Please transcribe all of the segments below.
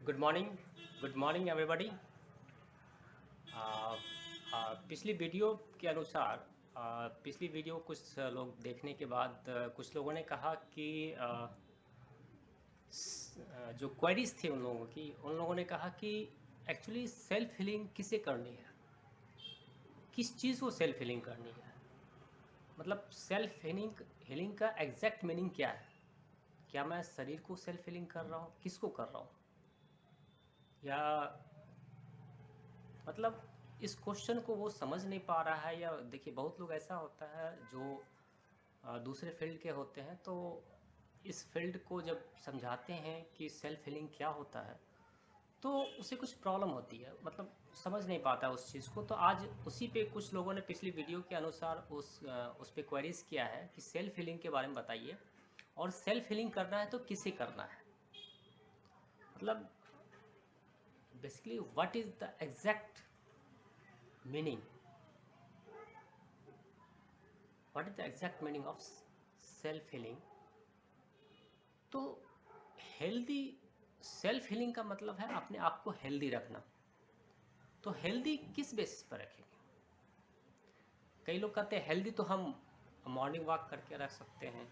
Good morning everybody. पिछली video के अनुसार पिछली वीडियो कुछ लोग देखने के बाद कुछ लोगों ने कहा कि जो क्वेरीज थी उन लोगों ने कहा कि एक्चुअली सेल्फ हीलिंग किसे करनी है, किस चीज़ को सेल्फ हीलिंग करनी है, मतलब सेल्फ हीलिंग का एग्जैक्ट मीनिंग क्या है। क्या मैं शरीर को सेल्फ हीलिंग कर रहा हूँ, किसको कर रहा हूँ, या मतलब इस क्वेश्चन को वो समझ नहीं पा रहा है। या देखिए, बहुत लोग ऐसा होता है जो दूसरे फील्ड के होते हैं, तो इस फील्ड को जब समझाते हैं कि सेल्फ हीलिंग क्या होता है तो उसे कुछ प्रॉब्लम होती है, मतलब समझ नहीं पाता उस चीज़ को। तो आज उसी पे कुछ लोगों ने पिछली वीडियो के अनुसार उस पे क्वेरीज किया है कि सेल्फ हीलिंग के बारे में बताइए, और सेल्फ हीलिंग करना है तो किसे करना है, मतलब basically what is the exact meaning, what is the exact meaning of self healing. तो हेल्दी सेल्फ हीलिंग का मतलब है अपने आप को हेल्दी रखना। तो हेल्दी किस बेसिस पर रखेंगे? कई लोग कहते हैं हेल्दी तो हम मॉर्निंग वॉक करके रख सकते हैं,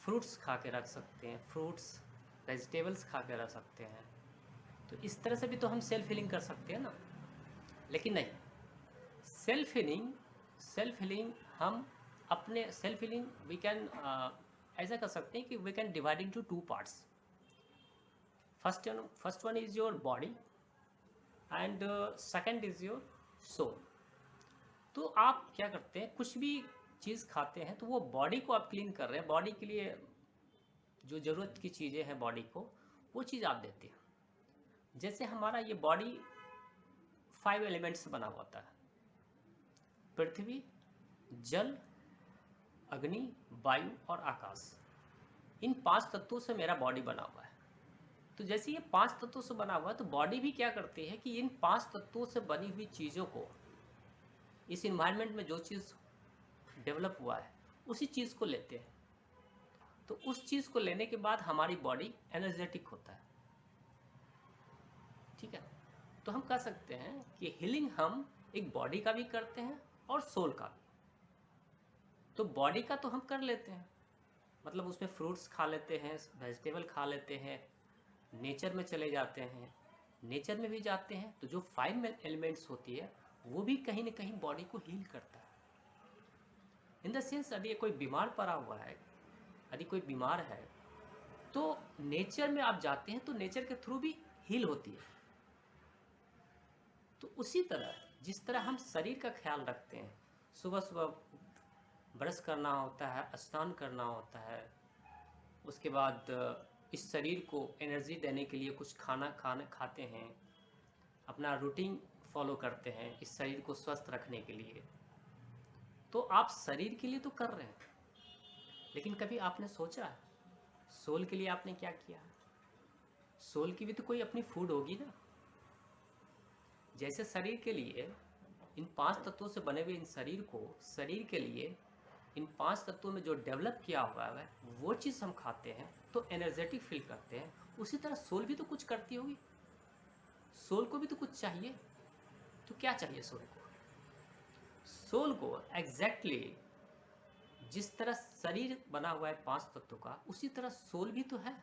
फ्रूट्स खा के रख सकते हैं, फ्रूट्स वेजिटेबल्स खा के रख सकते हैं, तो इस तरह से भी तो हम सेल्फ हीलिंग कर सकते हैं ना। लेकिन नहीं, सेल्फ हीलिंग हम अपने सेल्फ हीलिंग वी कैन ऐसा कर सकते हैं कि we can divide into two parts. First one is your body and second is your soul. तो आप क्या करते हैं, कुछ भी चीज़ खाते हैं तो वो बॉडी को आप क्लीन कर रहे हैं, बॉडी के लिए जो ज़रूरत की चीज़ें हैं बॉडी को, वो चीज़ आप देते हैं। जैसे हमारा ये बॉडी 5 एलिमेंट्स से बना होता है: पृथ्वी, जल, अग्नि, वायु और आकाश। इन 5 तत्वों से मेरा बॉडी बना हुआ है। तो जैसे ये 5 तत्वों से बना हुआ है, तो बॉडी भी क्या करती है कि इन 5 तत्वों से बनी हुई चीज़ों को, इस इन्वायरमेंट में जो चीज़ डेवलप हुआ है उसी चीज़ को लेते हैं। तो उस चीज़ को लेने के बाद हमारी बॉडी एनर्जेटिक होता है। ठीक है, तो हम कह सकते हैं कि हीलिंग हम एक बॉडी का भी करते हैं और सोल का भी। तो बॉडी का तो हम कर लेते हैं, मतलब उसमें फ्रूट्स खा लेते हैं, वेजिटेबल खा लेते हैं, नेचर में चले जाते हैं, नेचर में भी जाते हैं, तो जो 5 एलिमेंट्स होती है वो भी कहीं ना कहीं बॉडी को हील करता है। इन द सेंस, यदि कोई बीमार पड़ा हुआ है, यदि कोई बीमार है, तो नेचर में आप जाते हैं तो नेचर के थ्रू भी हील होती है। तो उसी तरह जिस तरह हम शरीर का ख्याल रखते हैं, सुबह सुबह ब्रश करना होता है, स्नान करना होता है, उसके बाद इस शरीर को एनर्जी देने के लिए कुछ खाना खाते हैं, अपना रूटीन फॉलो करते हैं इस शरीर को स्वस्थ रखने के लिए। तो आप शरीर के लिए तो कर रहे हैं, लेकिन कभी आपने सोचा सोल के लिए आपने क्या किया? सोल की भी तो कोई अपनी फूड होगी ना। जैसे शरीर के लिए इन 5 तत्वों से बने हुए इन शरीर को, शरीर के लिए इन 5 तत्वों में जो डेवलप किया हुआ है वो चीज़ हम खाते हैं तो एनर्जेटिक फील करते हैं। उसी तरह सोल भी तो कुछ करती होगी, सोल को भी तो कुछ चाहिए। तो क्या चाहिए सोल को? सोल को एग्जैक्टली जिस तरह शरीर बना हुआ है 5 तत्वों का, उसी तरह सोल भी तो है।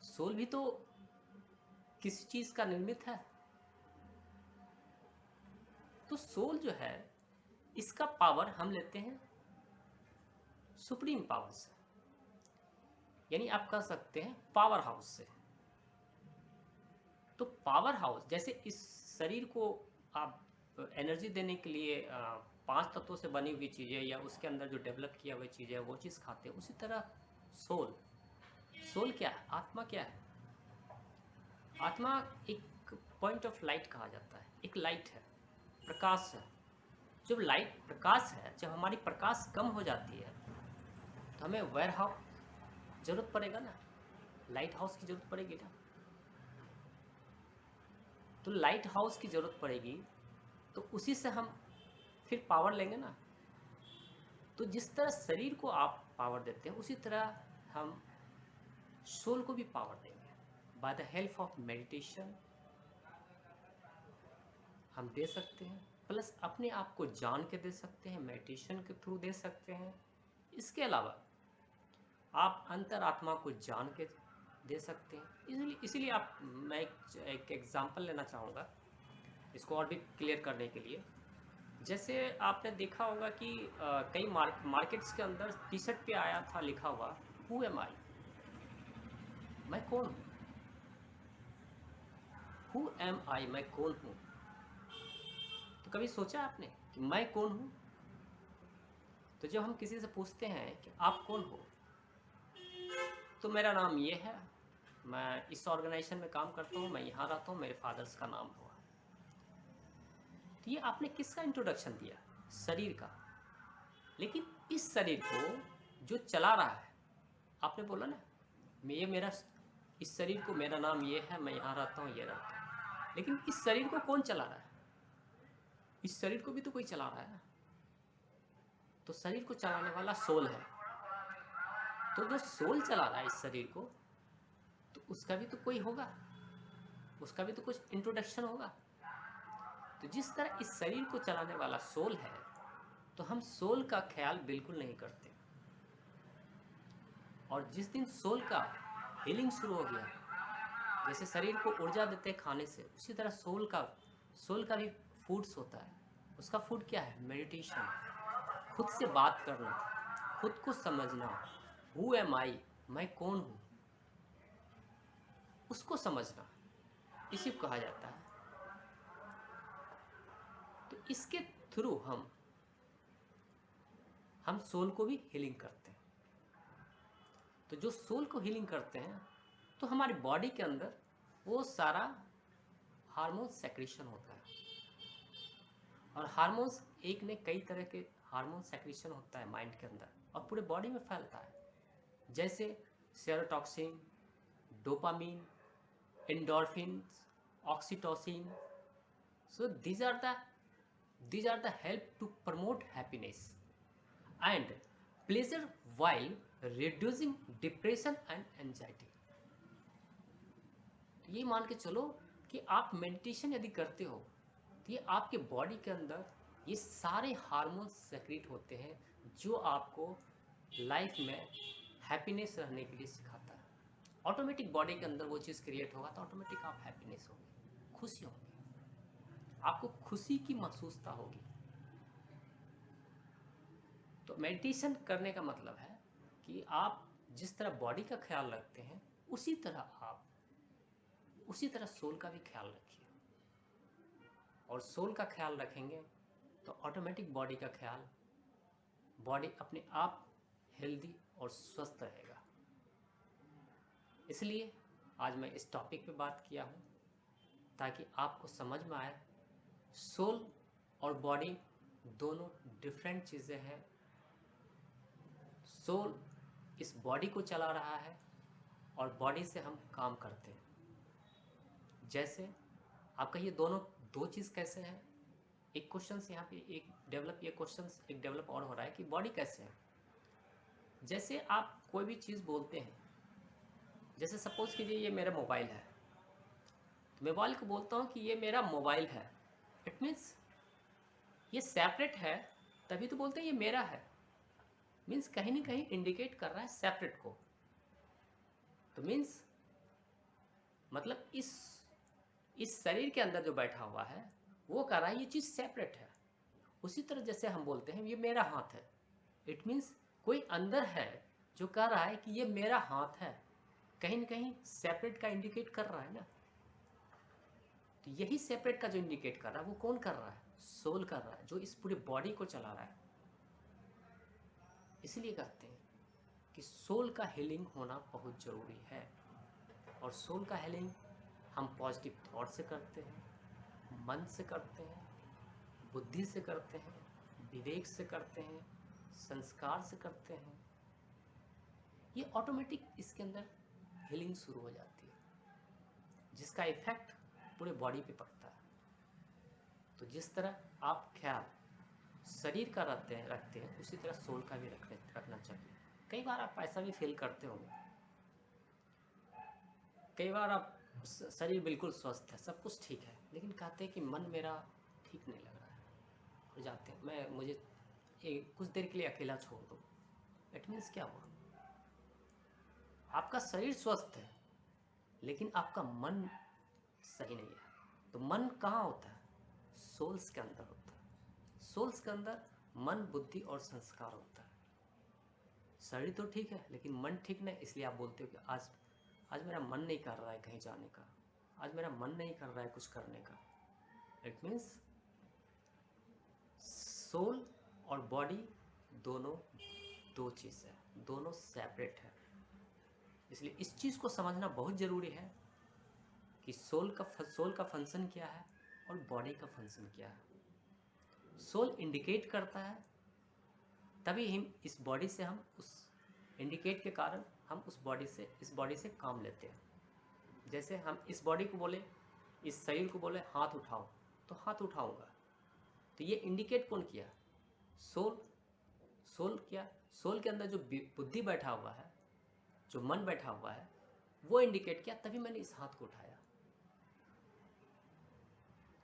सोल भी तो किसी चीज़ का निर्मित है। तो सोल जो है, इसका पावर हम लेते हैं सुप्रीम पावर से, यानी आप कह सकते हैं पावर हाउस से। तो पावर हाउस, जैसे इस शरीर को आप एनर्जी देने के लिए 5 तत्वों से बनी हुई चीज़ें या उसके अंदर जो डेवलप किया हुआ चीज़ें वो चीज़ खाते हैं, उसी तरह सोल, सोल क्या है, आत्मा क्या है? आत्मा एक पॉइंट ऑफ लाइट कहा जाता है, एक लाइट है, प्रकाश है। जब लाइट प्रकाश है, जब हमारी प्रकाश कम हो जाती है तो हमें वेयर हाउस जरूरत पड़ेगा ना, लाइट हाउस की जरूरत पड़ेगी ना। तो लाइट हाउस की जरूरत पड़ेगी, तो उसी से हम फिर पावर लेंगे ना। तो जिस तरह शरीर को आप पावर देते हैं, उसी तरह हम सोल को भी पावर देंगे। By the help of meditation हम दे सकते हैं, प्लस अपने आप को जान के दे सकते हैं, मेडिटेशन के थ्रू दे सकते हैं। इसके अलावा आप अंतरात्मा को जान के दे सकते हैं। इसीलिए आप मैं एक एग्जांपल लेना चाहूँगा इसको और भी क्लियर करने के लिए। जैसे आपने देखा होगा कि कई मार्केट्स के अंदर टी शर्ट पे आया था लिखा हुआ हु एम आई, मैं कौन हूँ। हु एम आई, मैं कौन हूँ। तो कभी सोचा आपने कि मैं कौन हूँ। तो जब हम किसी से पूछते हैं कि आप कौन हो, तो मेरा नाम ये है, मैं इस ऑर्गेनाइजेशन में काम करता हूँ, मैं यहाँ रहता हूँ, मेरे फादर्स का नाम हुआ। तो ये आपने किसका इंट्रोडक्शन दिया, शरीर का। लेकिन इस शरीर को जो चला रहा है, आपने बोला ना ये मेरा, इस शरीर को मेरा नाम ये है, मैं यहाँ रहता हूँ, ये रहता हूँ। लेकिन इस शरीर को कौन चला रहा है, इस शरीर को भी तो कोई चला रहा है ना। तो शरीर को चलाने वाला सोल है। तो जो सोल चला रहा है इस शरीर को, तो उसका भी तो कोई होगा, उसका भी तो कुछ इंट्रोडक्शन होगा। तो जिस तरह इस शरीर को चलाने वाला सोल है, तो हम सोल का ख्याल बिल्कुल नहीं करते। और जिस दिन सोल का हीलिंग शुरू हो गया, जैसे शरीर को ऊर्जा देते हैं खाने से, उसी तरह सोल का भी फूड्स होता है। उसका फूड क्या है, मेडिटेशन, खुद से बात करना, खुद को समझना, हु एम आई, मैं कौन हूँ, उसको समझना, इसी को कहा जाता है। तो इसके थ्रू हम सोल को भी हीलिंग करते हैं। तो जो सोल को हीलिंग करते हैं, तो हमारी बॉडी के अंदर वो सारा हार्मोन सेक्रेशन होता है। और हार्मोन्स एक ने कई तरह के हार्मोन सेक्रेशन होता है माइंड के अंदर, और पूरे बॉडी में फैलता है। जैसे serotonin, dopamine, endorphin, oxytocin. So these are the help to promote happiness and pleasure while reducing depression and anxiety। तो ये मान के चलो कि आप मेडिटेशन यदि करते हो, तो ये आपके बॉडी के अंदर ये सारे हार्मोन्स सेक्रेट होते हैं, जो आपको लाइफ में हैप्पीनेस रहने के लिए सिखाता है। ऑटोमेटिक बॉडी के अंदर वो चीज़ क्रिएट होगा, तो ऑटोमेटिक आप हैप्पीनेस होगी, खुशी होगी, आपको खुशी की महसूसता होगी। तो मेडिटेशन करने का मतलब है कि आप जिस तरह बॉडी का ख्याल रखते हैं, उसी तरह सोल का भी ख्याल रखिए। और सोल का ख्याल रखेंगे तो ऑटोमेटिक बॉडी अपने आप हेल्दी और स्वस्थ रहेगा। इसलिए आज मैं इस टॉपिक पे बात किया हूँ, ताकि आपको समझ में आए सोल और बॉडी दोनों डिफरेंट चीज़ें हैं। सोल इस बॉडी को चला रहा है और बॉडी से हम काम करते हैं। जैसे आप कहिए दोनों दो चीज़ कैसे हैं। एक क्वेश्चन यहाँ पे एक डेवलप और हो रहा है कि बॉडी कैसे है। जैसे आप कोई भी चीज़ बोलते हैं, जैसे सपोज कीजिए ये मेरा मोबाइल है, तो मोबाइल को बोलता हूँ कि ये मेरा मोबाइल है, इट मीन्स ये सेपरेट है, तभी तो बोलते हैं ये मेरा है। मीन्स कहीं ना कहीं इंडिकेट कर रहा है सेपरेट को। तो मीन्स मतलब इस शरीर के अंदर जो बैठा हुआ है वो कह रहा है ये चीज़ सेपरेट है। उसी तरह जैसे हम बोलते हैं ये मेरा हाथ है, इट मीन्स कोई अंदर है जो कह रहा है कि ये मेरा हाथ है, कहीं ना कहीं सेपरेट का इंडिकेट कर रहा है ना। तो यही सेपरेट का जो इंडिकेट कर रहा है वो कौन कर रहा है, सोल कर रहा है, जो इस पूरे बॉडी को चला रहा है। इसलिए कहते हैं कि सोल का हीलिंग होना बहुत ज़रूरी है। और सोल का हीलिंग हम पॉजिटिव थॉट से करते हैं, मन से करते हैं, बुद्धि से करते हैं, विवेक से करते हैं, संस्कार से करते हैं। ये ऑटोमेटिक इसके अंदर हीलिंग शुरू हो जाती है, जिसका इफेक्ट पूरे बॉडी पे पड़ता है। तो जिस तरह आप ख्याल शरीर का रखते हैं उसी तरह सोल का भी रखना चाहिए। कई बार आप ऐसा भी फील करते होंगे कई बार आप शरीर बिल्कुल स्वस्थ है, सब कुछ ठीक है, लेकिन कहते हैं कि मन मेरा ठीक नहीं लग रहा है, हो जाते हैं मुझे कुछ देर के लिए अकेला छोड़ दो। इट मीन्स क्या हुआ? आपका शरीर स्वस्थ है लेकिन आपका मन सही नहीं है। तो मन कहाँ होता है? सोल्स के अंदर होता है। सोल्स के अंदर मन, बुद्धि और संस्कार होता है। शरीर तो ठीक है लेकिन मन ठीक नहीं, इसलिए आप बोलते हो कि आज मेरा मन नहीं कर रहा है कहीं जाने का, आज मेरा मन नहीं कर रहा है कुछ करने का। इट मीन्स सोल और बॉडी दोनों दो चीज़ है, दोनों सेपरेट है। इसलिए इस चीज़ को समझना बहुत ज़रूरी है कि सोल का फंक्शन क्या है और बॉडी का फंक्शन क्या है। सोल इंडिकेट करता है, तभी हम इस बॉडी से हम उस इंडिकेट के कारण हम इस बॉडी से काम लेते हैं। जैसे हम इस बॉडी को बोले, इस शरीर को बोले हाथ उठाओ, तो हाथ उठाऊंगा। तो ये इंडिकेट कौन किया? सोल। सोल के अंदर जो बुद्धि बैठा हुआ है, जो मन बैठा हुआ है, वो इंडिकेट किया, तभी मैंने इस हाथ को उठाया।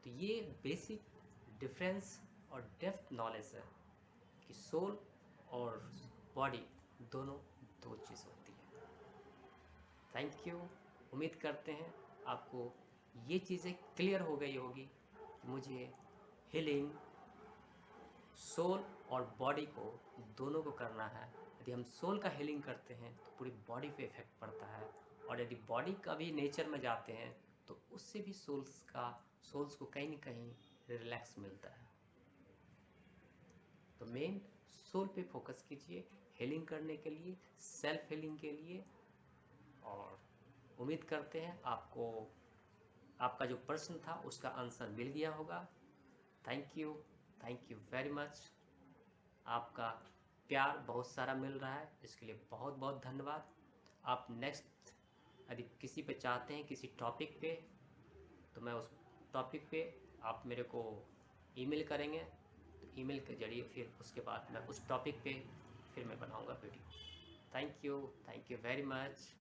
तो ये बेसिक डिफरेंस और डेप्थ नॉलेज है कि सोल और बॉडी दोनों दो चीज़ होती है। Thank you. उम्मीद करते हैं आपको ये चीज़ें क्लियर हो गई होगी कि मुझे हीलिंग सोल और बॉडी को दोनों को करना है। यदि हम सोल का हीलिंग करते हैं तो पूरी बॉडी पे इफेक्ट पड़ता है, और यदि बॉडी का भी नेचर में जाते हैं तो उससे भी सोल्स को कहीं ना कहीं रिलैक्स मिलता है। तो मेन सोल पे फोकस कीजिए हीलिंग करने के लिए, सेल्फ हीलिंग के लिए। और उम्मीद करते हैं आपको आपका जो प्रश्न था उसका आंसर मिल गया होगा। Thank you very much. आपका प्यार बहुत सारा मिल रहा है, इसके लिए बहुत बहुत धन्यवाद। आप नेक्स्ट यदि किसी पे चाहते हैं किसी टॉपिक पे, तो मैं उस टॉपिक पे आप मेरे को ईमेल करेंगे, तो ईमेल के जरिए फिर उसके बाद मैं उस टॉपिक पे फिर मैं बनाऊंगा video. Thank you very much.